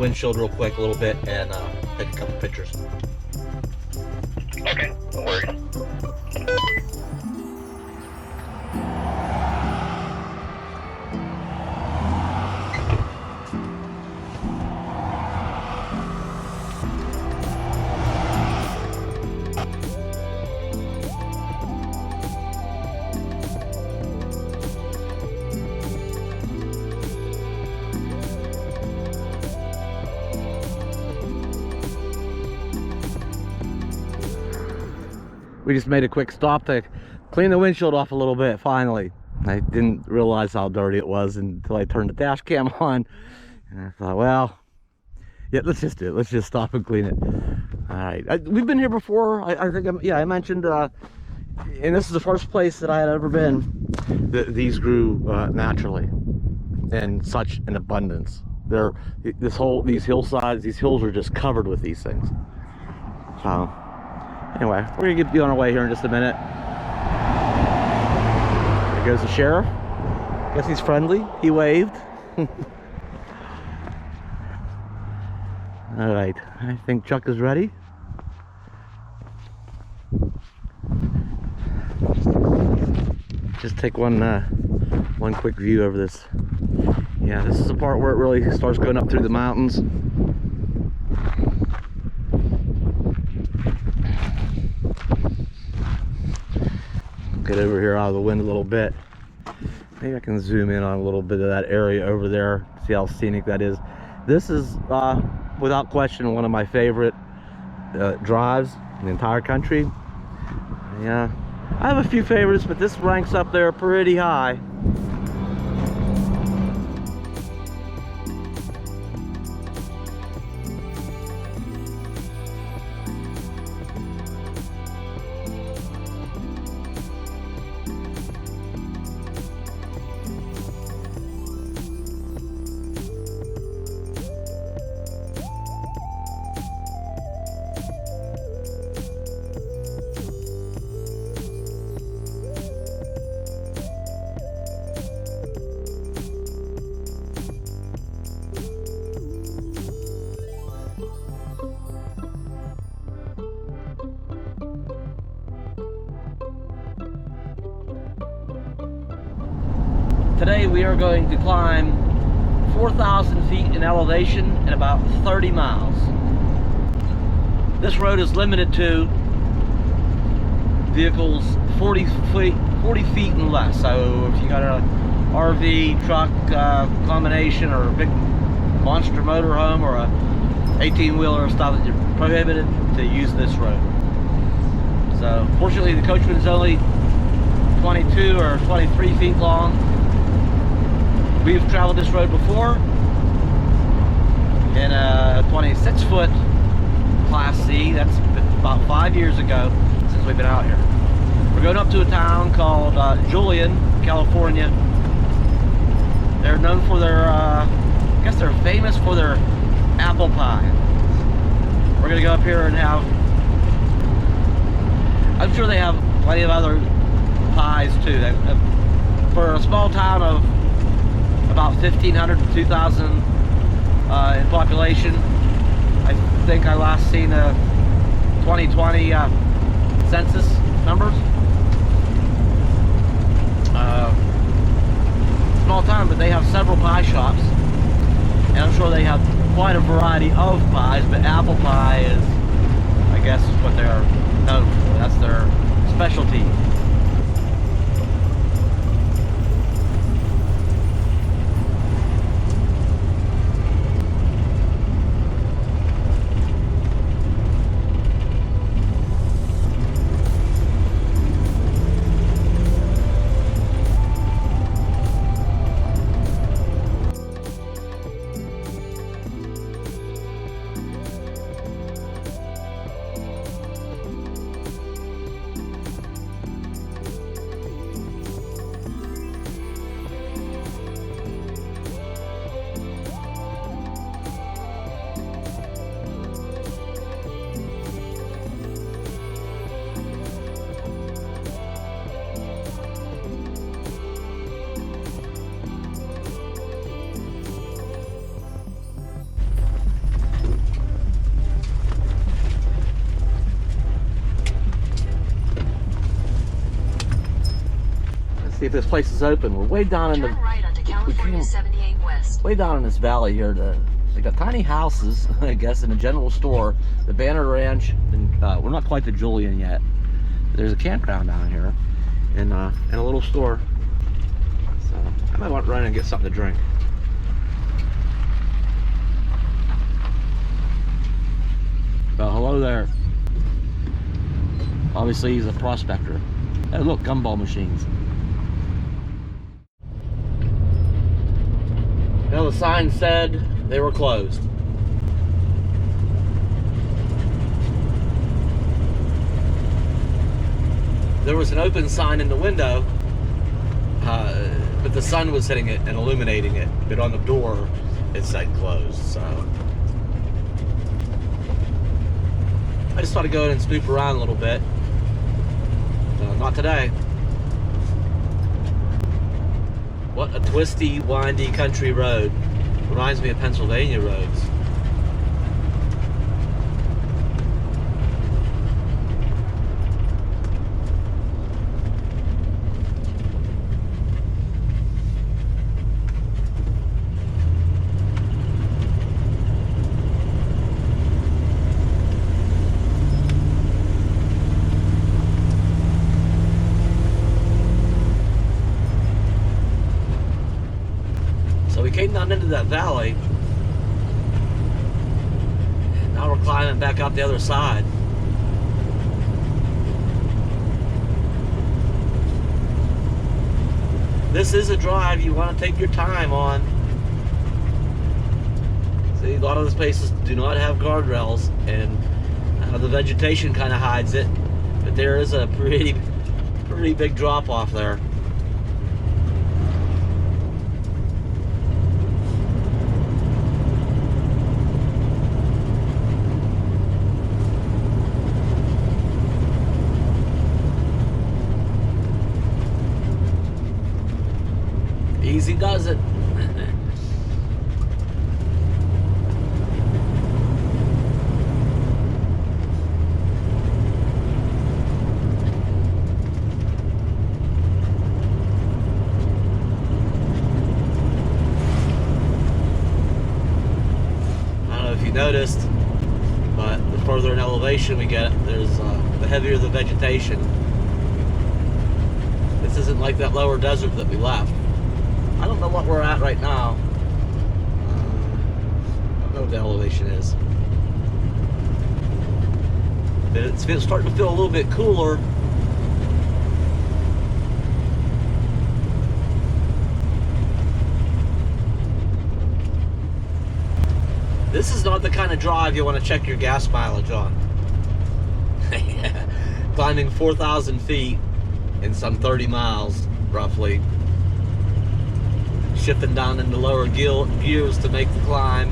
windshield real quick a little bit and take a couple pictures. Okay, no worries. We just made a quick stop to clean the windshield off a little bit, finally. I didn't realize how dirty it was until I turned the dash cam on. And I thought, well, yeah, let's just do it. Let's just stop and clean it. All right. We've been here before. I think, I mentioned, and this is the first place that I had ever been, these grew naturally in such an abundance. These hillsides, these hills are just covered with these things. So, anyway, we're gonna get on our way here in just a minute. There goes the sheriff. Guess he's friendly. He waved. All right, I think Chuck is ready. Just take one quick view over this. Yeah, this is the part where it really starts going up through the mountains. Get over here out of the wind a little bit. Maybe I can zoom in on a little bit of that area over there, see how scenic that is. This is without question one of my favorite drives in the entire country. Yeah, I have a few favorites, but this ranks up there pretty high. Today we are going to climb 4,000 feet in elevation in about 30 miles. This road is limited to vehicles 40 feet and less. So if you got a RV, truck combination, or a big monster motorhome, or a 18-wheeler or stuff, that you're prohibited to use this road. So fortunately the Coachman is only 22 or 23 feet long. We've traveled this road before in a 26-foot Class C. That's about 5 years ago since we've been out here. We're going up to a town called Julian, California. They're known for their, I guess they're famous for their apple pie. We're gonna go up here and have, I'm sure they have plenty of other pies too. For a small town of about 1,500 to 2,000 in population. I think I last seen a 2020 census numbers. Small town, but they have several pie shops, and I'm sure they have quite a variety of pies, but apple pie is, I guess, what they're known for. That's their specialty. if this place is open. We're way down in the right onto California 78 West. Way down in this valley here. They got tiny houses, I guess, in a general store, the Banner Ranch, and we're not quite to Julian yet. There's a campground down here, and a little store. So I might want to run and get something to drink. Well, hello there. Obviously, he's a prospector. Hey, look, gumball machines. Now the sign said they were closed. There was an open sign in the window, but the sun was hitting it and illuminating it. But on the door, it said closed. So I just thought I'd go in and snoop around a little bit. Not today. What a twisty, windy country road. Reminds me of Pennsylvania roads. Came down into that valley, and now we're climbing back up the other side. This is a drive you want to take your time on. See, a lot of the places do not have guardrails, and the vegetation kind of hides it, but there is a pretty big drop off there. Easy does it. I don't know if you noticed, but the further in elevation we get, the heavier the vegetation. This isn't like that lower desert that we left. I don't know what we're at right now. I don't know what the elevation is. But it's starting to feel a little bit cooler. This is not the kind of drive you want to check your gas mileage on. Climbing 4,000 feet in some 30 miles, roughly. Shifting down into lower gears to make the climb.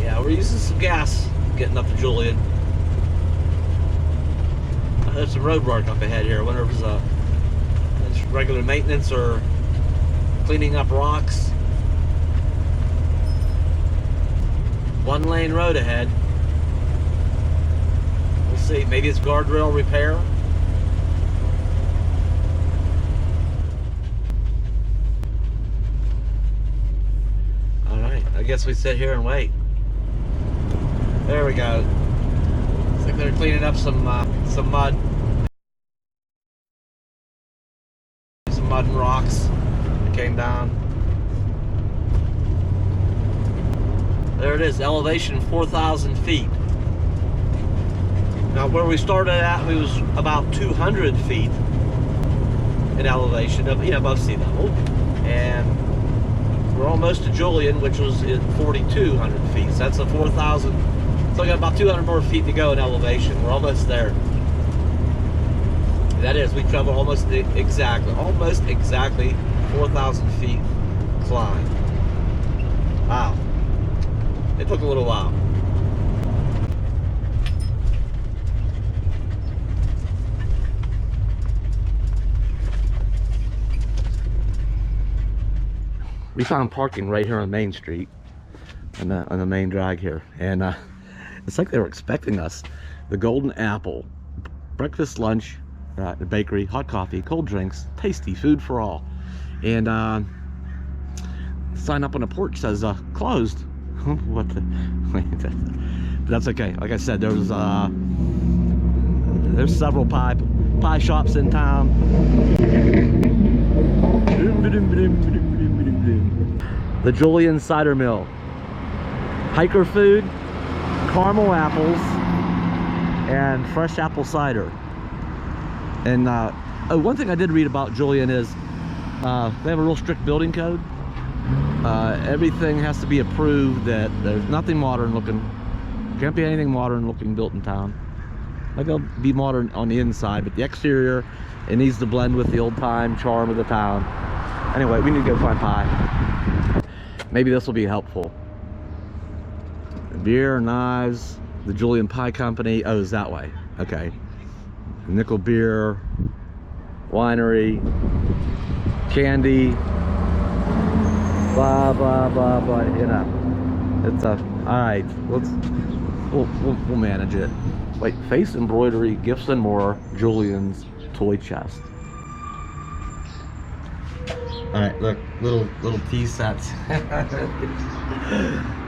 Yeah, we're using some gas getting up to Julian. There's some road work up ahead here. I wonder if it's regular maintenance or cleaning up rocks. One lane road ahead. We'll see. Maybe it's guardrail repair. I guess we sit here and wait. There we go. Looks like they're cleaning up some mud. Some mud and rocks that came down. There it is, elevation 4,000 feet. Now where we started at, we was about 200 feet in elevation, above sea level. And we're almost to Julian, which was at 4,200 feet. So that's a 4,000. So we got about 200 more feet to go in elevation. We're almost there. That is, we traveled almost exactly 4,000 feet climb. Wow. It took a little while. We found parking right here on Main Street, on the main drag here, and it's like they were expecting us. The Golden Apple, breakfast, lunch, The bakery, hot coffee, cold drinks, tasty food for all. And sign up on the porch says closed. What the? But that's okay. Like I said, there's several pie shops in town. The Julian cider mill. Hiker food, caramel apples, and fresh apple cider. And one thing I did read about Julian is they have a real strict building code. Everything has to be approved, that there's nothing modern looking. Can't be anything modern looking built in town. Like they'll be modern on the inside, but the exterior, it needs to blend with the old time charm of the town. Anyway, we need to go find pie. Maybe this will be helpful. Beer, knives, the Julian Pie Company. Oh, it's that way. Okay. Nickel Beer, Winery, Candy, blah blah blah blah. You know, it's all right. We'll manage it. Wait, face embroidery, gifts and more. Julian's toy chest. All right, look, little tea sets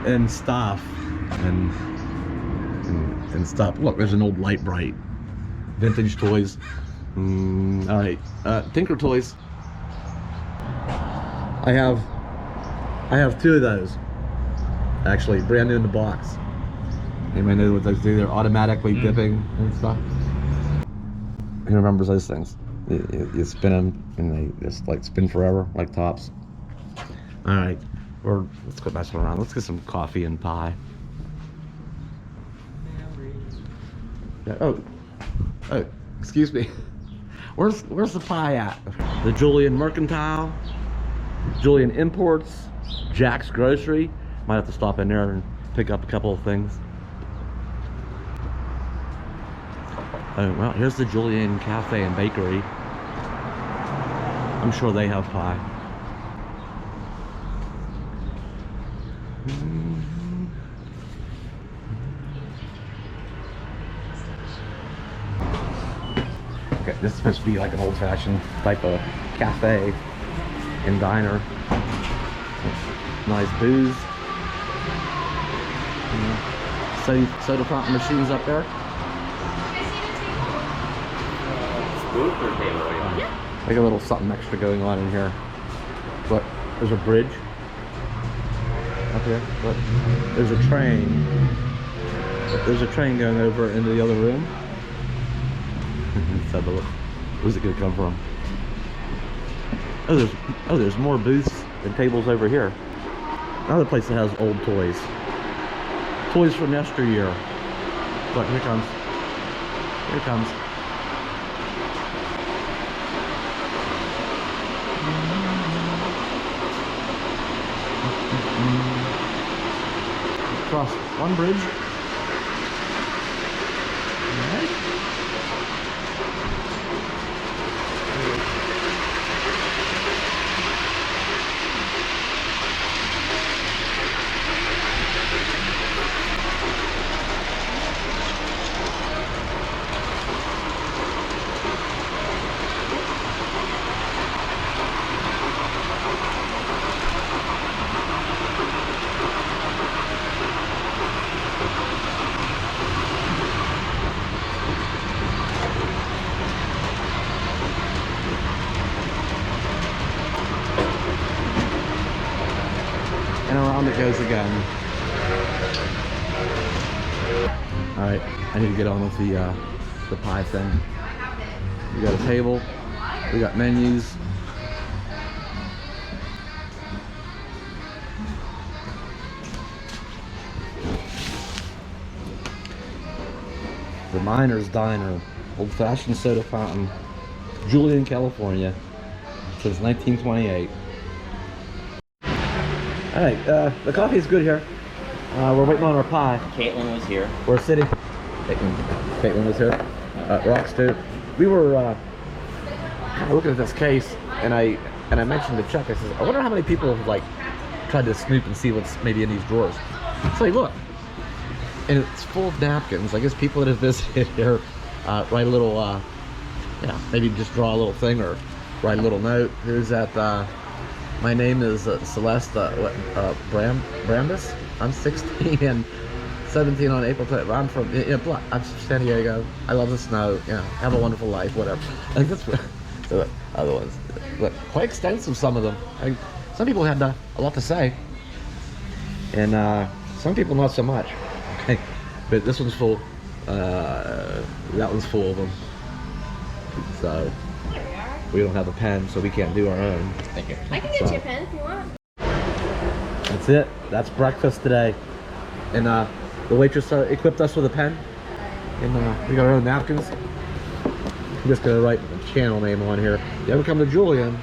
and stuff and stuff. Look, there's an old Light Bright. Vintage toys. All right, Tinker Toys. I have two of those, actually, brand new in the box. Anybody know what those do? They're automatically dipping and stuff. Who remembers those things? You spin them and they just like spin forever, like tops. All right, let's go mess around. Let's get some coffee and pie. Yeah, oh, excuse me. Where's the pie at? The Julian Mercantile, Julian Imports, Jack's Grocery. Might have to stop in there and pick up a couple of things. Oh, well, here's the Julian Cafe and Bakery. I'm sure they have pie. Okay, this is supposed to be like an old-fashioned type of cafe and diner. Nice booze. Soda fountain machines up there. Like a little something extra going on in here. Look, there's a bridge up here. Look, there's a train. There's a train going over into the other room. Let's have a look. Where's it gonna come from? Oh, there's more booths and tables over here. Another place that has old toys. Toys from yesteryear. Look, here it comes. Here it comes. Across one bridge. Alright. And around it goes again. All right, I need to get on with the pie thing. We got a table, we got menus. The Miner's Diner, old-fashioned soda fountain, Julian, California, since 1928. All right, the coffee is good here. We're waiting on our pie. Caitlin was here. We're sitting. Caitlin was here. Rocks too. We were kind of looking at this case, and I mentioned to Chuck. I said, I wonder how many people have like tried to snoop and see what's maybe in these drawers. So like, look, and it's full of napkins. I guess people that have visited here write a little Yeah, maybe just draw a little thing or write a little note. Here's that. My name is Celeste Brambis. I'm 16 and 17 on April 20th. I'm from I'm from San Diego. I love the snow. You know, have a wonderful life. Whatever. I think that's what the other ones. But quite extensive, some of them. Some people had a lot to say, and some people not so much. Okay, but this one's full. That one's full of them. So we don't have a pen, so we can't do our own. Thank you. I can get you a pen if you want. That's it. That's breakfast today. And the waitress equipped us with a pen. And we got our own napkins. I'm just gonna write the channel name on here. You ever come to Julian?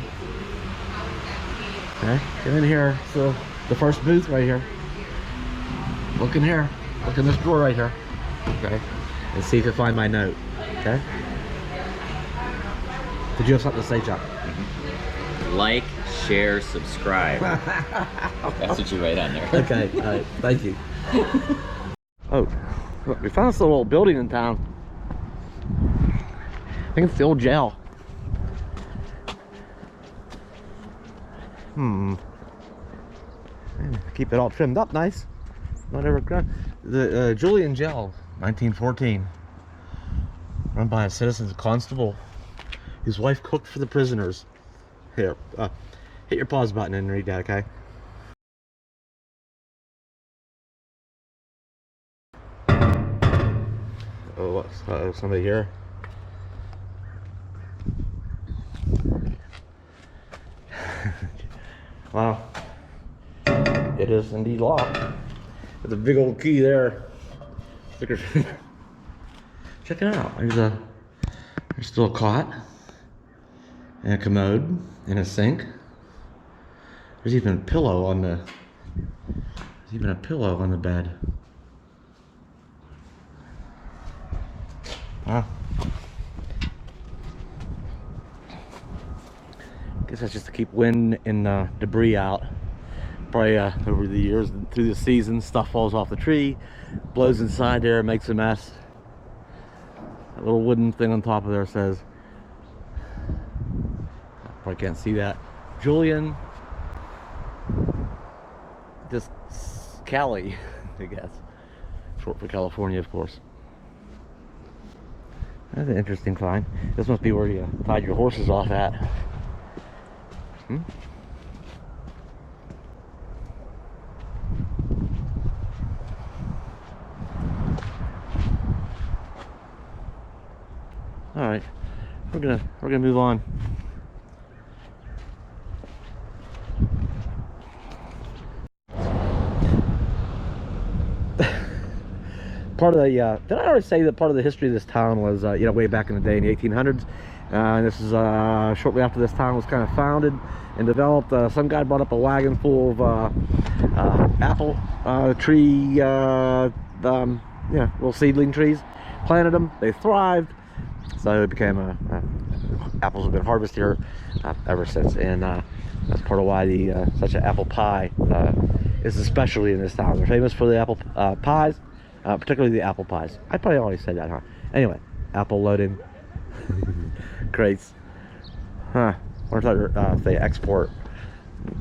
Okay, get in here. So the first booth right here. Look in here. Look in this drawer right here. Okay. And see if you find my note. Okay. Did you have something to say, Chuck? Like, share, subscribe. That's what you write on there. Okay, all right, thank you. Oh, look, we found this little old building in town. I think it's the old jail. Keep it all trimmed up nice. Not ever the Julian jail, 1914. Run by a citizen's constable. His wife cooked for the prisoners. Here, hit your pause button and read that, okay? Oh, what's somebody here? Wow, it is indeed locked. There's a big old key there. Check it out. There's still a cot. And a commode and a sink. There's even a pillow on the bed. Wow. Guess that's just to keep wind and debris out. Probably over the years, through the season, stuff falls off the tree, blows inside there, makes a mess. That little wooden thing on top of there says, probably can't see that, Julian, just Cali, I guess. Short for California, of course. That's an interesting find. This must be where you tied your horses off at. All right, we're gonna move on. Part of the did I already say that part of the history of this town was you know, way back in the day in the 1800s, and this is shortly after this town was kind of founded and developed. Some guy brought up a wagon full of apple tree yeah, little seedling trees, planted them, they thrived, so it became apples have been harvested here ever since, and that's part of why the such an apple pie is especially in this town. They're famous for the apple pies. Particularly the apple pies. I probably already said that, huh? Anyway, apple loading crates. Huh. Or if they export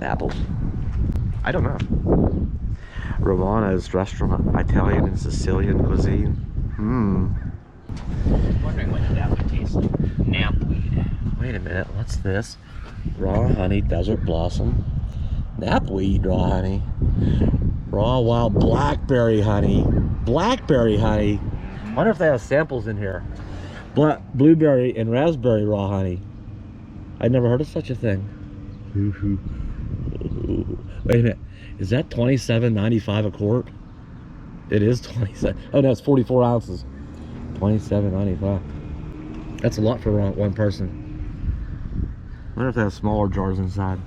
apples. I don't know. Romano's restaurant, Italian and Sicilian cuisine. Wondering what that would taste like. Knapweed. Wait a minute, what's this? Raw honey, desert blossom. Knapweed raw honey. Raw wild blackberry honey. Blackberry honey. Wonder if they have samples in here. Blueberry and raspberry raw honey. I'd never heard of such a thing. Wait a minute. Is that $27.95 a quart? It is 27. Oh no, it's 44 ounces. $27.95. That's a lot for one person. Wonder if they have smaller jars inside.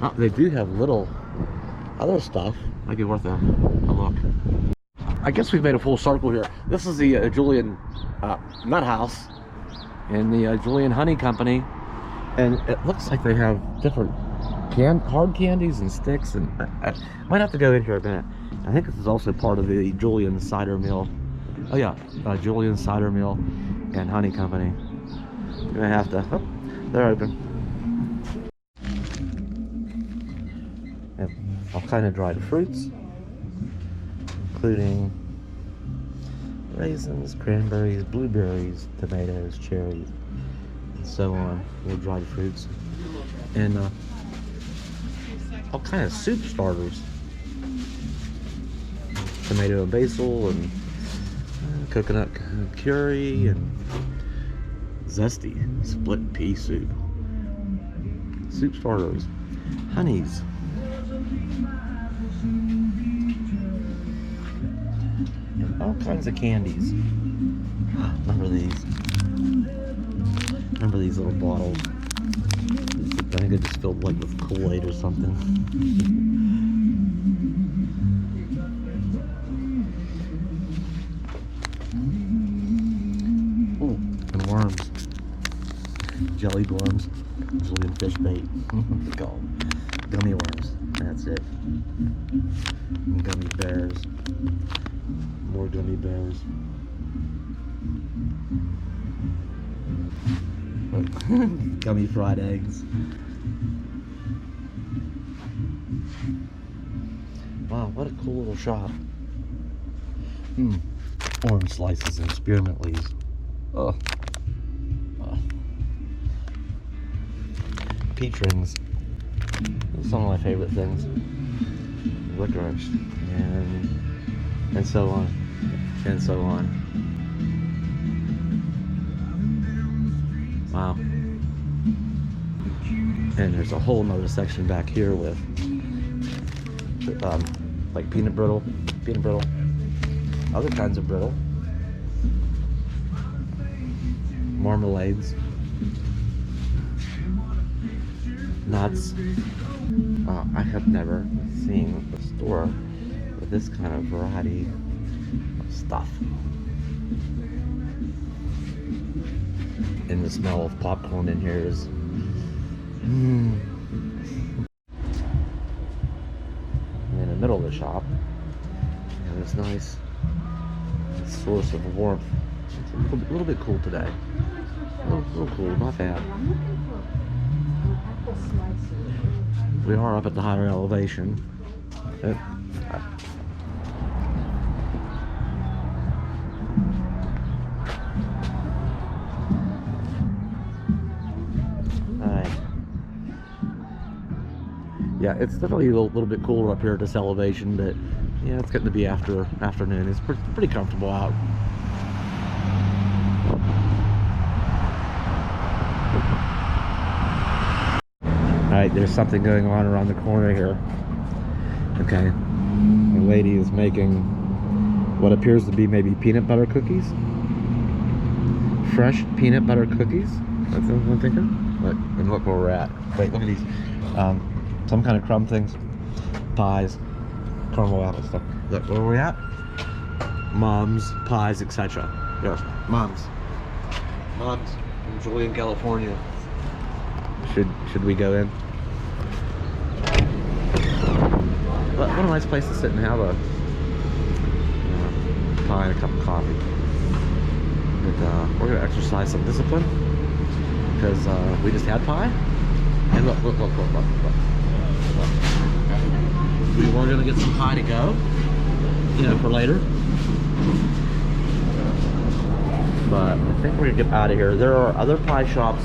Oh, they do have little other stuff. Might be worth a look. I guess we've made a full circle here. This is the Julian nut house and the Julian Honey Company, and it looks like they have different hard candies and sticks, and I might have to go in here a minute. I think this is also part of the Julian Cider Mill. Oh yeah, Julian Cider Mill and Honey Company. You're gonna have to. Oh, they're open. And all kind of dried fruits, including raisins, cranberries, blueberries, tomatoes, cherries, and so on. More dried fruits, and all kind of soup starters. Tomato and basil, and coconut curry, and zesty split pea soup. Soup starters, honeys. And all kinds of candies. Remember these? Remember these little bottles? I think they just filled like with Kool-Aid or something. Ooh, and worms. Jellied worms. Julian fish bait. They call them gummy worms. That's it. And gummy bears. More gummy bears. Gummy fried eggs. Wow, what a cool little shop. Orange slices and spearmint leaves. Oh. Peach rings. Some of my favorite things. Licorice. And so on. And so on. Wow. And there's a whole nother section back here with like peanut brittle, other kinds of brittle, marmalades, nuts. I have never seen a store with this kind of variety of stuff. And the smell of popcorn in here is in the middle of the shop. And this nice source of warmth. It's a little bit cool today. A little cool, not bad. We are up at the higher elevation. Yeah, it's definitely a little bit cooler up here at this elevation, but yeah, it's getting to be afternoon. It's pretty comfortable out. Alright, there's something going on around the corner here. Okay, the lady is making what appears to be maybe peanut butter cookies. Fresh peanut butter cookies. That's what I'm thinking. Look, and look where we're at. Wait, look at these. Some kind of crumb things, pies, caramel apple stuff. Look, where are we at? Mom's, pies, etc. Yes, Mom's from Julian, California. Should we go in? What a nice place to sit and have a pie and a cup of coffee. But we're gonna exercise some discipline because we just had pie. And look. We were gonna get some pie to go, for later. But I think we're gonna get out of here. There are other pie shops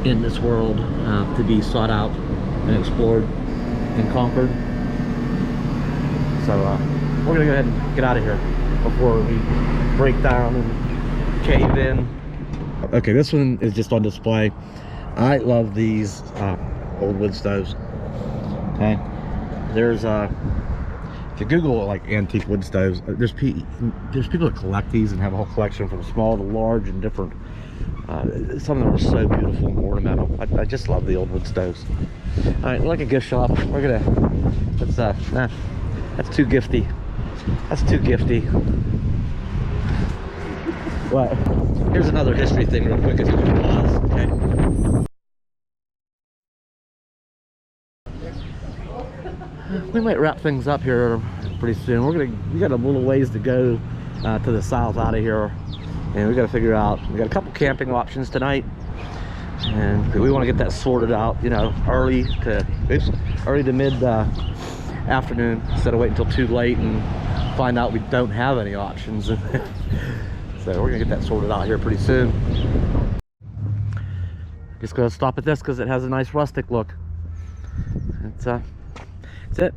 in this world to be sought out and explored and conquered. So we're gonna go ahead and get out of here before we break down and cave in. Okay, this one is just on display. I love these old wood stoves. Okay, there's if you Google like antique wood stoves, there's people that collect these and have a whole collection from small to large and different. Some of them are so beautiful and ornamental. I just love the old wood stoves. All right, like a gift shop. We're gonna. That's too gifty. That's too gifty. What? Here's another history thing, real quick, if you want to pause. Okay. We might wrap things up here pretty soon. We got a little ways to go to the south out of here, and we got to figure out. We got a couple camping options tonight. And we want to get that sorted out, you know, early to mid afternoon, instead of waiting until too late and find out we don't have any options. So we're gonna get that sorted out here pretty soon. Just gonna stop at this because it has a nice rustic look. That's it.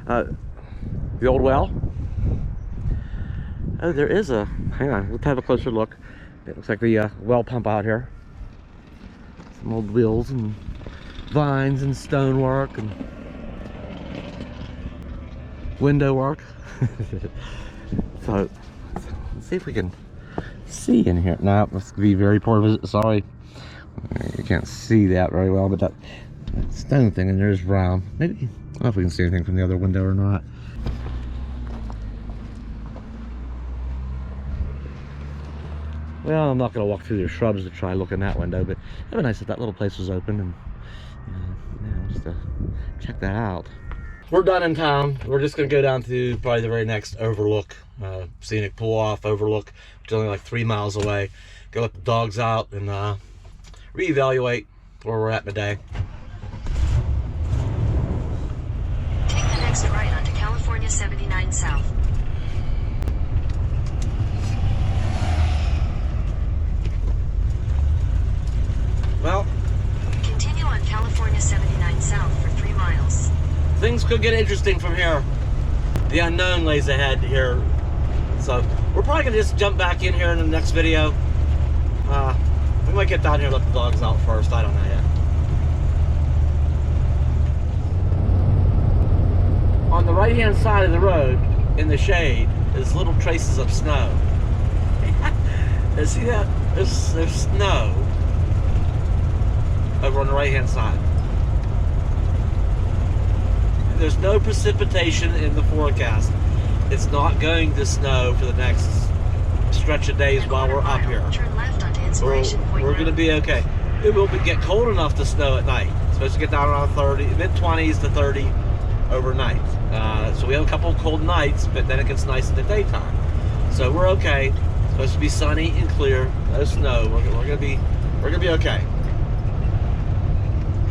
The old well. Oh, there is a, hang on, let's have a closer look. It looks like the well pump out here. Some old wheels and vines and stonework and window work. So let's see if we can see in here. No, must be very poor visit. Sorry, you can't see that very well, but that stone thing in there is round. Maybe, I don't know if we can see anything from the other window or not. Well, I'm not going to walk through the shrubs to try look in that window, but it'd be nice if that little place was open and yeah, just to check that out. We're done in town. We're just going to go down to probably the very next overlook, Scenic pull-off overlook, which is only like 3 miles away. Go let the dogs out and reevaluate where we're at in the day. Take the next right onto California 79 South. Well, continue on California 79 South for 3 miles. Things could get interesting from here. The unknown lays ahead here. So we're probably gonna just jump back in here in the next video. We might get down here and let the dogs out first. I don't know yet. On the right hand side of the road, in the shade, is little traces of snow. See that? There's snow over on the right hand side. There's no precipitation in the forecast. It's not going to snow for the next stretch of days while we're up here. Turn left onto Inspiration Point. We're going to be okay. It will get cold enough to snow at night. It's supposed to get down around 30, mid-20s to 30 overnight. So we have a couple of cold nights, but then it gets nice in the daytime. So we're okay. It's supposed to be sunny and clear, no snow. We're gonna be okay.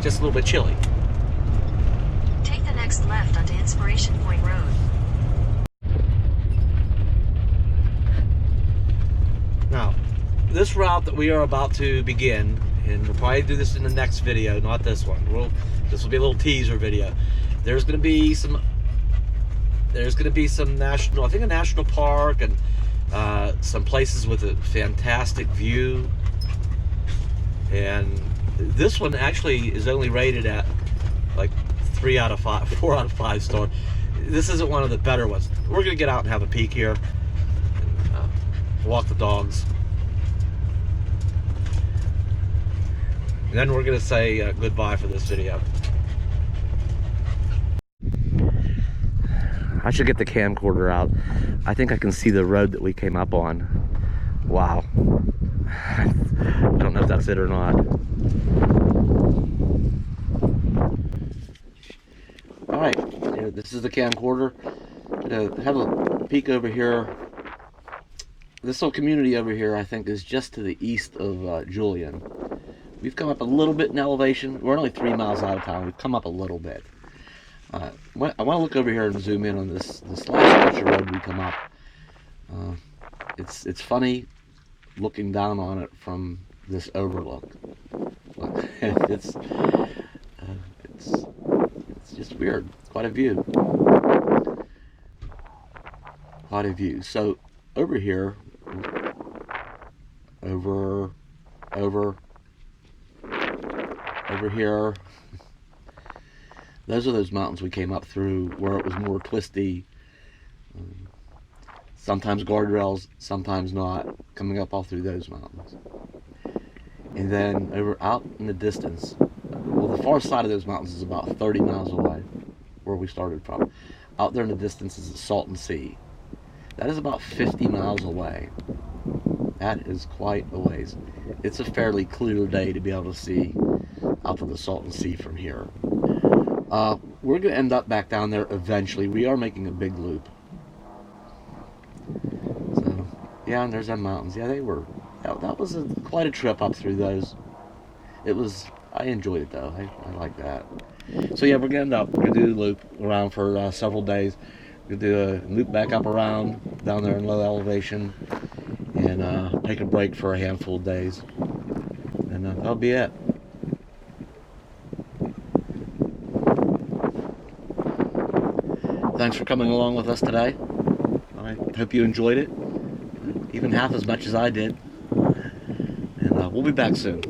Just a little bit chilly. Take the next left onto Inspiration Point Road. Now, this route that we are about to begin, and we'll probably do this in the next video, not this one. This will be a little teaser video. There's going to be some national, I think a national park, and some places with a fantastic view. And this one actually is only rated at like 4 out of 5 star. This isn't one of the better ones. We're going to get out and have a peek here, and, walk the dogs. And then we're going to say goodbye for this video. I should get the camcorder out. I think I can see the road that we came up on. Wow. I don't know if that's it or not. Alright, this is the camcorder. Have a peek over here. This little community over here, I think, is just to the east of Julian. We've come up a little bit in elevation. We're only 3 miles out of town. We've come up a little bit. I want to look over here and zoom in on this last stretch of road we come up. It's funny looking down on it from this overlook. It's just weird. Quite a view. Quite a view. So over here, over here. Those are those mountains we came up through where it was more twisty. Sometimes guardrails, sometimes not. Coming up all through those mountains. And then over out in the distance, well, the far side of those mountains is about 30 miles away, where we started from. Out there in the distance is the Salton Sea. That is about 50 miles away. That is quite a ways. It's a fairly clear day to be able to see out to the Salton Sea from here. We're going to end up back down there eventually. We are making a big loop. So, yeah, and there's them mountains. Yeah, they were. That was quite a trip up through those. I enjoyed it though. I like that. So yeah, we're gonna do the loop around for several days. We'll do a loop back up around down there in low elevation, and take a break for a handful of days, and that'll be it. Thanks for coming along with us today. I hope you enjoyed it, even half as much as I did. And we'll be back soon.